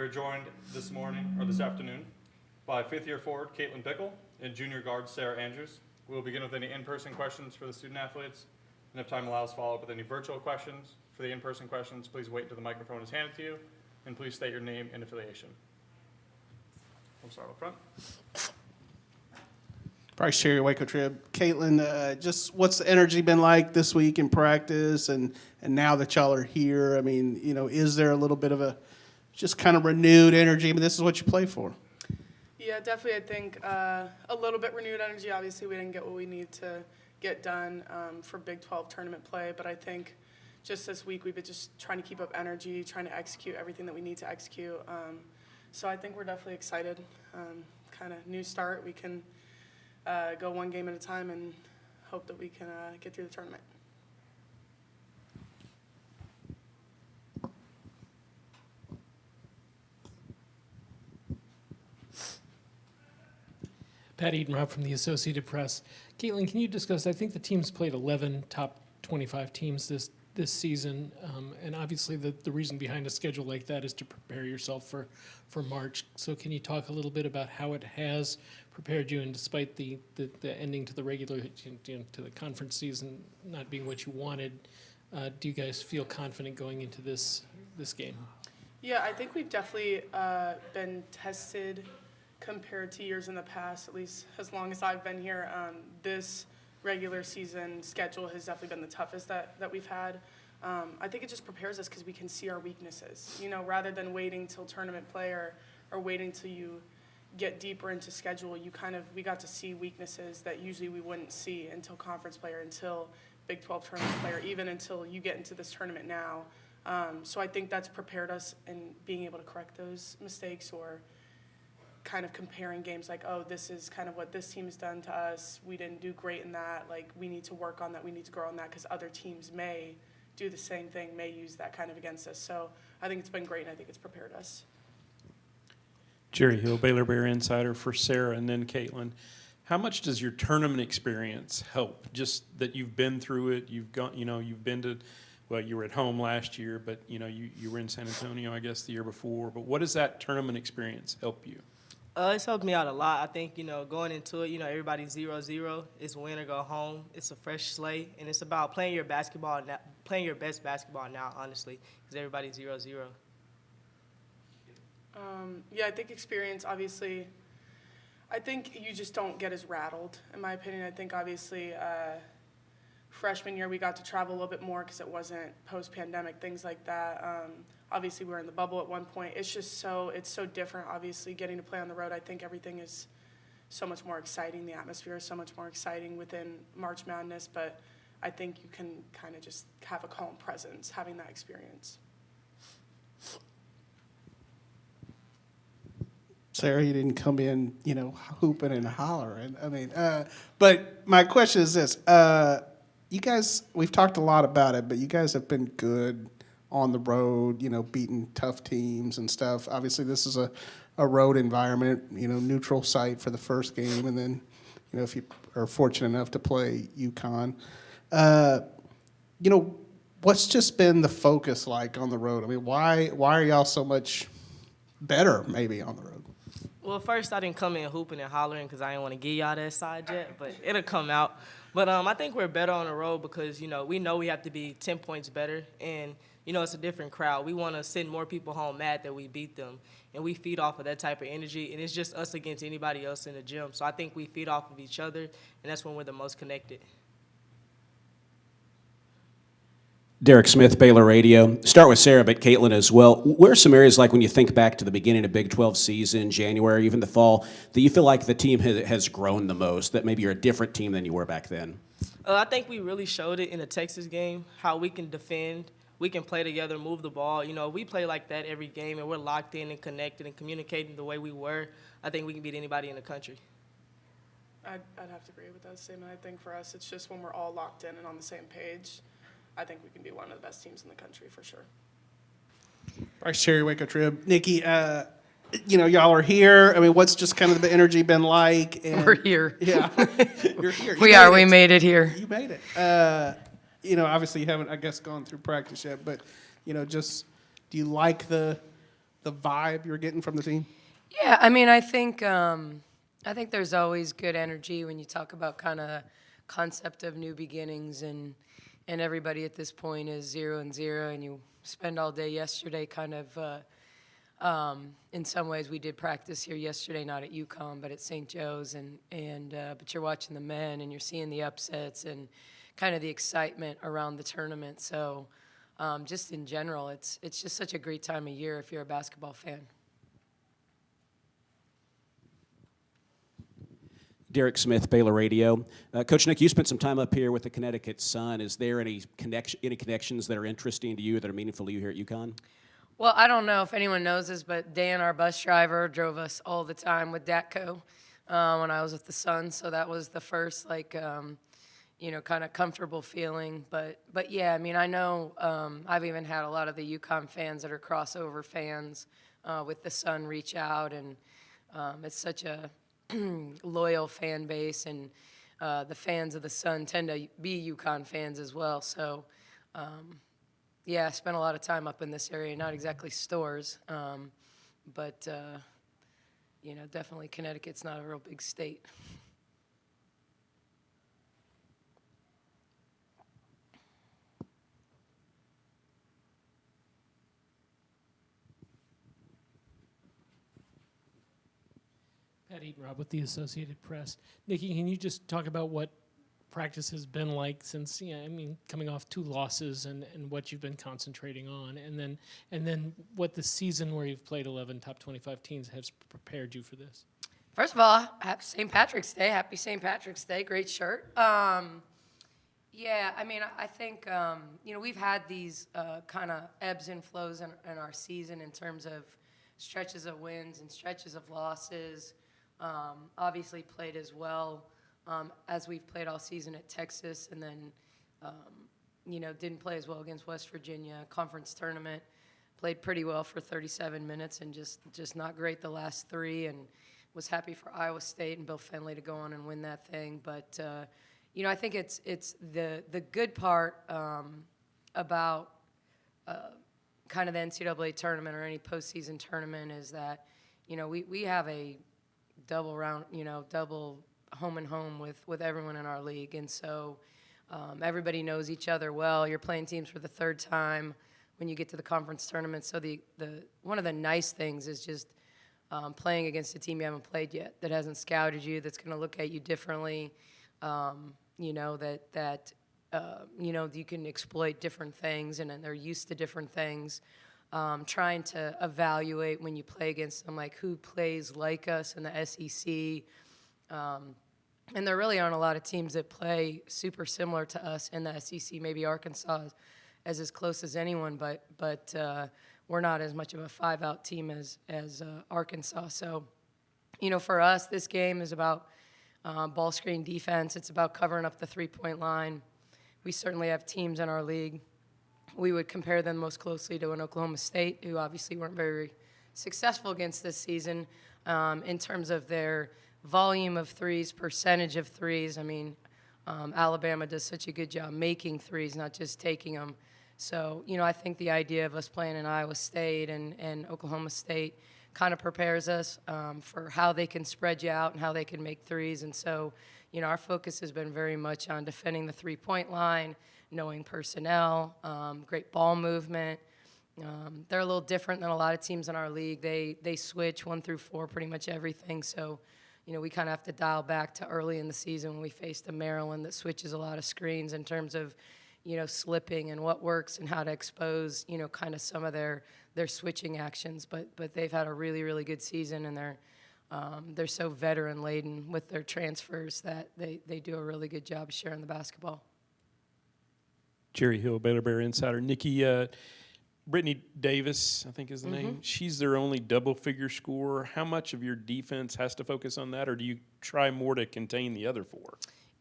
We're joined this afternoon, by fifth-year forward Bickle and junior guard Sarah Andrews. We'll begin with any in-person questions for the student athletes, and if time allows, follow up with any virtual questions. For the in-person questions, please wait until the microphone is handed to you, and please state your name and affiliation. We'll start up front. Bryce Cherry, Waco Trib. Caitlin, just what's the energy been like this week in practice, and now that y'all are here? I mean, is there a little bit of a just kind of renewed energy? I mean, this is what you play for. Yeah, definitely. I think a little bit renewed energy. Obviously, we didn't get what we need to get done for Big 12 tournament play, but I think just this week we've been just trying to keep up energy, trying to execute everything that we need to execute. So I think we're definitely excited. Kind of new start. We can go one game at a time and hope that we can get through the tournament. Pat Edenrob from the Associated Press. Caitlin, can you discuss, I think the team's played 11 top 25 teams this season, and obviously the reason behind a schedule like that is to prepare yourself for March. So can you talk a little bit about how it has prepared you, and despite the ending to the regular, to the conference season not being what you wanted, do you guys feel confident going into this game? Yeah, I think we've definitely been tested compared to years in the past, at least as long as I've been here. This regular season schedule has definitely been the toughest that we've had. I think it just prepares us because we can see our weaknesses, rather than waiting till tournament play or waiting till you get deeper into schedule. We got to see weaknesses that usually we wouldn't see until conference play or until Big 12 tournament play, or even until you get into this tournament now. So I think that's prepared us in being able to correct those mistakes, or kind of comparing games like, oh, this is kind of what this team has done to us. We didn't do great in that. Like, we need to work on that. We need to grow on that, because other teams may do the same thing, may use that kind of against us. So I think it's been great, and I think it's prepared us. Jerry Hill, Baylor Bear Insider for Sarah and then Caitlin. How much does your tournament experience help? Just that you've been through it, you've been to, well, you were at home last year, but you were in San Antonio, I guess, the year before. But what does that tournament experience help you? It's helped me out a lot. I think, going into it, everybody's 0-0. It's win or go home. It's a fresh slate, and it's about playing your best basketball now, honestly, because everybody's 0-0. Yeah, I think experience, obviously, I think you just don't get as rattled, in my opinion. I think, obviously, freshman year we got to travel a little bit more because it wasn't post-pandemic, things like that. Obviously, we were in the bubble at one point. It's so different, obviously, getting to play on the road. I think everything is so much more exciting. The atmosphere is so much more exciting within March Madness, but I think you can kind of just have a calm presence having that experience. Sarah, you didn't come in, hooping and hollering. I mean, but my question is this. You guys, we've talked a lot about it, but you guys have been good on the road, beating tough teams and stuff. Obviously, this is a road environment, neutral site for the first game, and then, if you are fortunate enough to play UConn. What's just been the focus like on the road? I mean, why are y'all so much better maybe on the road? Well, first, I didn't come in hooping and hollering because I didn't want to give y'all that side yet, but it'll come out. But I think we're better on the road because, we know we have to be 10 points better, and, it's a different crowd. We want to send more people home mad that we beat them, and we feed off of that type of energy, and it's just us against anybody else in the gym. So I think we feed off of each other, and that's when we're the most connected. Derek Smith, Baylor Radio. Start with Sarah, but Caitlin as well. Where are some areas, like when you think back to the beginning of Big 12 season, January, even the fall, that you feel like the team has grown the most, that maybe you're a different team than you were back then? I think we really showed it in the Texas game, how we can defend, we can play together, move the ball. We play like that every game, and we're locked in and connected and communicating the way we were. I think we can beat anybody in the country. I'd have to agree with that statement. I think for us, it's just when we're all locked in and on the same page, I think we can be one of the best teams in the country for sure. Bryce Cherry, Waco Trib. Nicki, y'all are here. I mean, what's just kind of the energy been like? And, We're here. Yeah, you're here. We made it here. You made it. Obviously you haven't, I guess, gone through practice yet, but, just do you like the the vibe you're getting from the team? Yeah, I mean, I think there's always good energy when you talk about kind of concept of new beginnings, and everybody at this point is 0-0, and you spend all day yesterday kind of. In some ways, we did practice here yesterday, not at UConn, but at St. Joe's, but you're watching the men and you're seeing the upsets and kind of the excitement around the tournament. So, just in general, it's just such a great time of year if you're a basketball fan. Derek Smith, Baylor Radio. Coach Nick, you spent some time up here with the Connecticut Sun. Is there any connections that are interesting to you, that are meaningful to you here at UConn? Well, I don't know if anyone knows this, but Dan, our bus driver, drove us all the time with Datco when I was with the Sun. So that was the first, kind of comfortable feeling. But yeah, I mean, I know I've even had a lot of the UConn fans that are crossover fans with the Sun reach out, and it's such a loyal fan base, and the fans of the Sun tend to be UConn fans as well. So. Yeah, I spent a lot of time up in this area, not exactly stores, but, definitely Connecticut's not a real big state. Pat Eaton-Robb with the Associated Press. Nicki, can you just talk about what practice has been like since, coming off 2 losses, and what you've been concentrating on, and then what the season where you've played 11 top 25 teams has prepared you for this? First of all, happy St. Patrick's Day. Happy St. Patrick's Day. Great shirt. Yeah, I mean, I think, we've had these kind of ebbs and flows in our season in terms of stretches of wins and stretches of losses. Obviously played as well as we've played all season at Texas, and then, didn't play as well against West Virginia. Conference tournament, played pretty well for 37 minutes and just not great the last 3, and was happy for Iowa State and Bill Finley to go on and win that thing. But, I think it's the good part about kind of the NCAA tournament or any postseason tournament is that, we have a double round, double home and home with everyone in our league. And so everybody knows each other well. You're playing teams for the 3rd time when you get to the conference tournament. So the one of the nice things is just playing against a team you haven't played yet, that hasn't scouted you, that's going to look at you differently, you can exploit different things, and they're used to different things. Trying to evaluate when you play against them, like who plays like us in the SEC. And there really aren't a lot of teams that play super similar to us in the SEC. Maybe Arkansas is as close as anyone, but we're not as much of a 5-out team as Arkansas. So, for us, this game is about ball screen defense. It's about covering up the 3-point line. We certainly have teams in our league. We would compare them most closely to an Oklahoma State, who obviously weren't very successful against this season in terms of their volume of threes, percentage of threes. I mean, Alabama does such a good job making threes, not just taking them. So, I think the idea of us playing in Iowa State and Oklahoma State kind of prepares us for how they can spread you out and how they can make threes. And so, our focus has been very much on defending the 3-point line, knowing personnel, great ball movement. They're a little different than a lot of teams in our league. They switch 1 through 4 pretty much everything. So, we kind of have to dial back to early in the season when we faced a Maryland that switches a lot of screens in terms of, slipping and what works and how to expose, kind of some of their switching actions. But they've had a really, really good season, and they're so veteran laden with their transfers that they do a really good job sharing the basketball. Jerry Hill, Baylor Bear Insider. Nicki, Brittany Davis, I think is the name. She's their only double-figure scorer. How much of your defense has to focus on that, or do you try more to contain the other 4?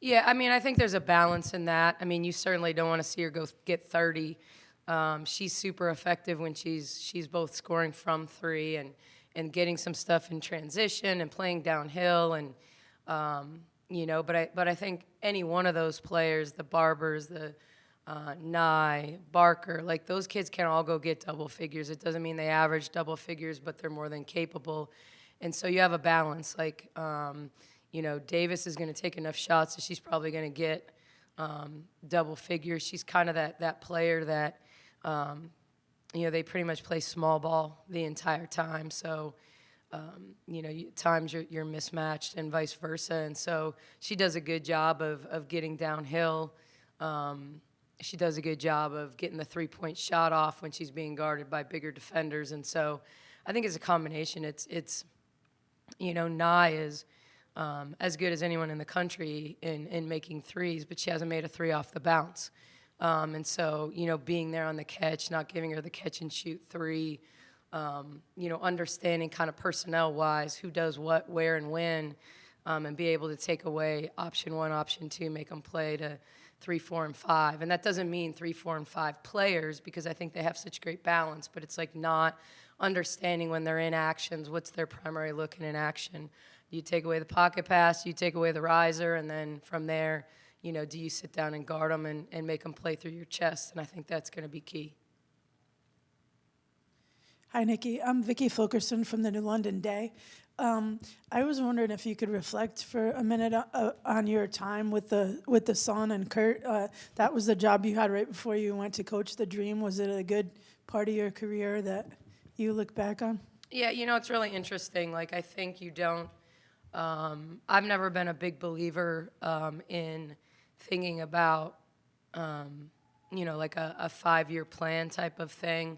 Yeah, I mean, I think there's a balance in that. I mean, you certainly don't want to see her go get 30. She's super effective when she's both scoring from 3 and getting some stuff in transition and playing downhill, and but I think any one of those players, the Barbers, the Nye, Barker, like those kids can all go get double figures. It doesn't mean they average double figures, but they're more than capable. And so you have a balance. Like, Davis is going to take enough shots that she's probably going to get double figures. She's kind of that player that, they pretty much play small ball the entire time. So, at times you're mismatched and vice versa. And so she does a good job of getting downhill. She does a good job of getting the three-point shot off when she's being guarded by bigger defenders. And so I think it's a combination. It's Nye is as good as anyone in the country in making threes, but she hasn't made a three off the bounce. And so, being there on the catch, not giving her the catch and shoot three, understanding kind of personnel-wise who does what, where, and when, and be able to take away option one, option two, make them play to 3, 4, and 5. And that doesn't mean 3, 4, and 5 players because I think they have such great balance, but it's like not understanding when they're in actions, what's their primary look in action. You take away the pocket pass, you take away the riser, and then from there, do you sit down and guard them and make them play through your chest? And I think that's going to be key. Hi, Nicki. I'm Vicki Fulkerson from the New London Day. I was wondering if you could reflect for a minute on your time with the Son and Kurt. That was the job you had right before you went to coach the Dream. Was it a good part of your career that you look back on? Yeah, it's really interesting. Like, I think you don't I've never been a big believer in thinking about, like a 5-year plan type of thing.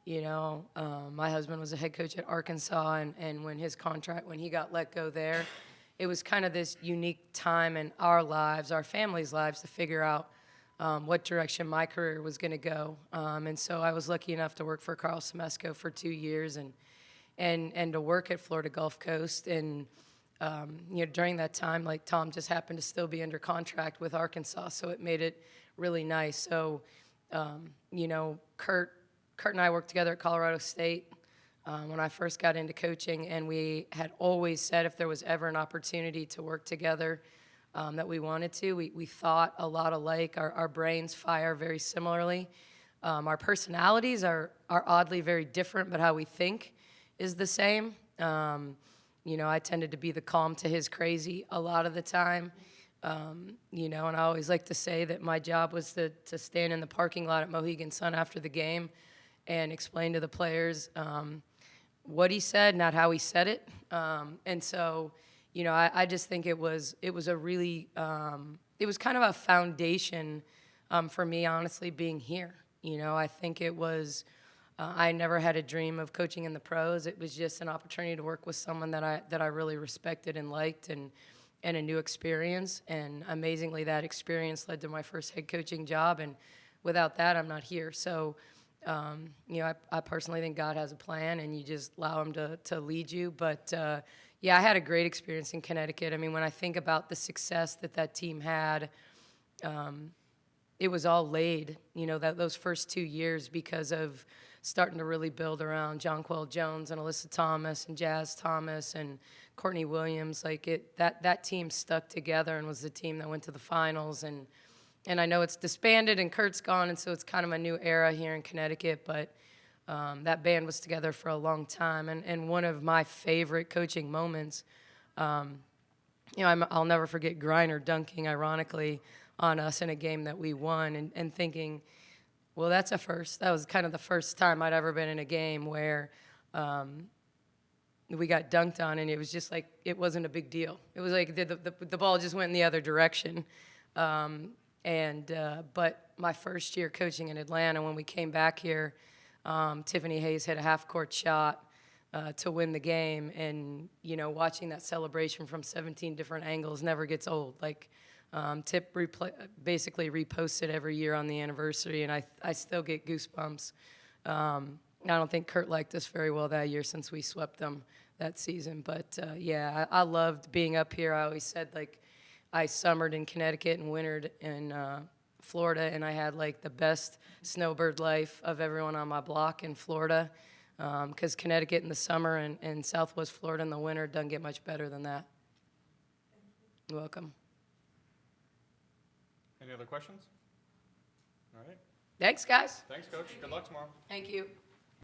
My husband was a head coach at Arkansas, and when he got let go there, it was kind of this unique time in our lives, our family's lives, to figure out what direction my career was going to go. And so I was lucky enough to work for Carl Semesco for 2 years and to work at Florida Gulf Coast. And, during that time, like Tom just happened to still be under contract with Arkansas, so it made it really nice. So, Kurt and I worked together at Colorado State when I first got into coaching, and we had always said if there was ever an opportunity to work together that we wanted to. We thought a lot alike. Our brains fire very similarly. Our personalities are oddly very different, but how we think is the same. I tended to be the calm to his crazy a lot of the time. And I always like to say that my job was to stand in the parking lot at Mohegan Sun after the game and explain to the players what he said, not how he said it. And so, I just think it was a really, it was kind of a foundation for me, honestly, being here. I think it was, I never had a dream of coaching in the pros. It was just an opportunity to work with someone that I really respected and liked and a new experience. And amazingly, that experience led to my first head coaching job. And without that, I'm not here. So, I personally think God has a plan, and you just allow him to lead you. But, I had a great experience in Connecticut. I mean, when I think about the success that team had, it was all laid, those first 2 years because of starting to really build around Jonquel Jones and Alyssa Thomas and Jazz Thomas and Courtney Williams. Like that team stuck together and was the team that went to the finals. And I know it's disbanded and Kurt's gone, and so it's kind of a new era here in Connecticut, but that band was together for a long time. And one of my favorite coaching moments, I'll never forget Griner dunking, ironically, on us in a game that we won and thinking, well, that's a first. That was kind of the first time I'd ever been in a game where we got dunked on, and it was just like it wasn't a big deal. It was like the ball just went in the other direction. But my first year coaching in Atlanta, when we came back here, Tiffany Hayes hit a half-court shot to win the game, and watching that celebration from 17 different angles never gets old. Like Tip basically reposts it every year on the anniversary, and I still get goosebumps. I don't think Kurt liked us very well that year since we swept them that season. But I loved being up here. I always said I summered in Connecticut and wintered in Florida, and I had the best snowbird life of everyone on my block in Florida, because Connecticut in the summer and Southwest Florida in the winter doesn't get much better than that. You're welcome. Any other questions? All right. Thanks, guys. Thanks, Coach. Good luck tomorrow. Thank you.